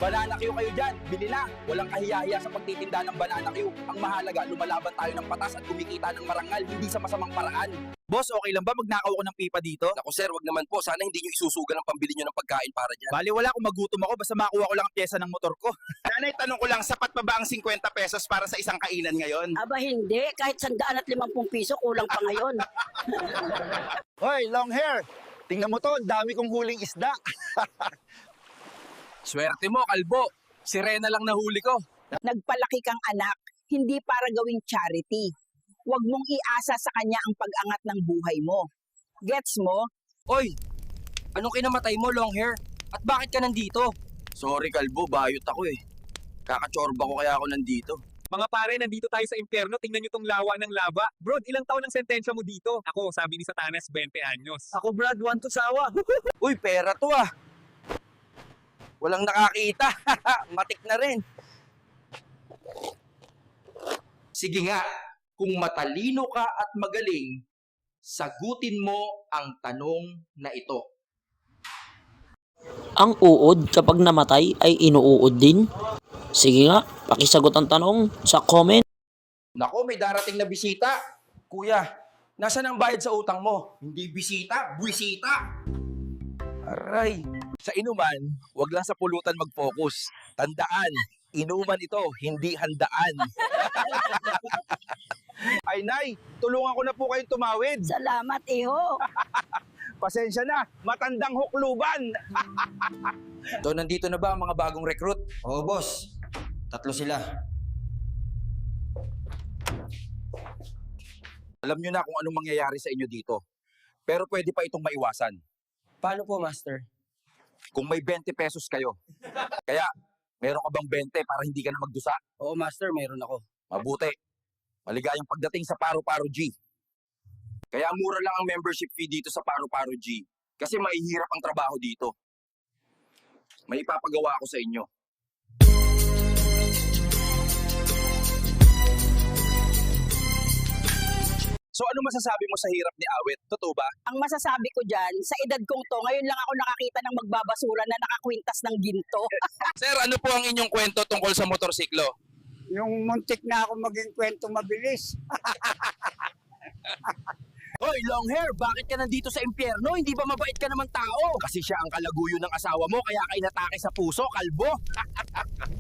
Banana Q kayo dyan, bili na. Walang kahiyahiya sa pagtitinda ng Banana Q. Ang mahalaga, lumalaban tayo ng patas at kumikita ng marangal, hindi sa masamang paraan. Boss, okay lang ba magnakaw ko ng pipa dito? Naku sir, wag naman po. Sana hindi nyo isusugal ang pambili nyo ng pagkain para dyan. Bali wala kung magutom ako, basta makuha ko lang ang pyesa ng motor ko. Nanay, tanong ko lang, sapat pa ba ang 50 pesos para sa isang kainan ngayon? Aba hindi, kahit 150 piso kulang pa ngayon. Hoy, long hair! Tingnan mo to, dami kong huling isda. Swerte mo, kalbo. Sirena lang nahuli ko. Nagpalaki kang anak, hindi para gawing charity. Huwag mong iasa sa kanya ang pag-angat ng buhay mo. Gets mo? Oy, anong kinamatay mo, long hair? At bakit ka nandito? Sorry, kalbo. Bayot ako eh. Kakachorba ko kaya ako nandito. Mga pare, nandito tayo sa impyerno. Tingnan nyo tong lawa ng laba. Brad, ilang taon ang sentensya mo dito? Ako, sabi ni Satanas, 20 anyos. Ako Brad, want to sawa. Uy, pera to ah. Walang nakakita. Matik na rin. Sige nga, kung matalino ka at magaling, sagutin mo ang tanong na ito. Ang uod kapag namatay ay inuuod din? Sige nga, pakisagot ang tanong sa comment. Nako, may darating na bisita. Kuya, nasaan ang bayad sa utang mo? Hindi bisita, buwisita. Aray. Sa inuman, wag lang sa pulutan mag-focus. Tandaan, inuman ito, hindi handaan. Ay, Nay, tulungan ko na po kayong tumawid. Salamat, iho. Pasensya na, matandang hukluban. So, nandito na ba ang mga bagong recruit? Oo, boss. 3 sila. Alam nyo na kung anong mangyayari sa inyo dito. Pero pwede pa itong maiwasan. Paano po, Master? Kung may 20 pesos kayo. Kaya, meron ka bang 20 para hindi ka na magdusa? Oo, Master. Mayroon ako. Mabuti. Maligayang pagdating sa Paru-Paro G. Kaya mura lang ang membership fee dito sa Paru-Paro G. Kasi mahihirap ang trabaho dito. May ipapagawa ako sa inyo. So ano masasabi mo sa hirap ni Awit? Totoo ba? Ang masasabi ko dyan, sa edad kong to, ngayon lang ako nakakita ng magbabasura na nakakwintas ng ginto. Sir, ano po ang inyong kwento tungkol sa motorsiklo? Yung muntik na ako maging kwento mabilis. Hoy, long hair, bakit ka nandito sa impyerno? Hindi ba mabait ka naman tao? Kasi siya ang kalaguyo ng asawa mo, kaya ka inatake sa puso, kalbo.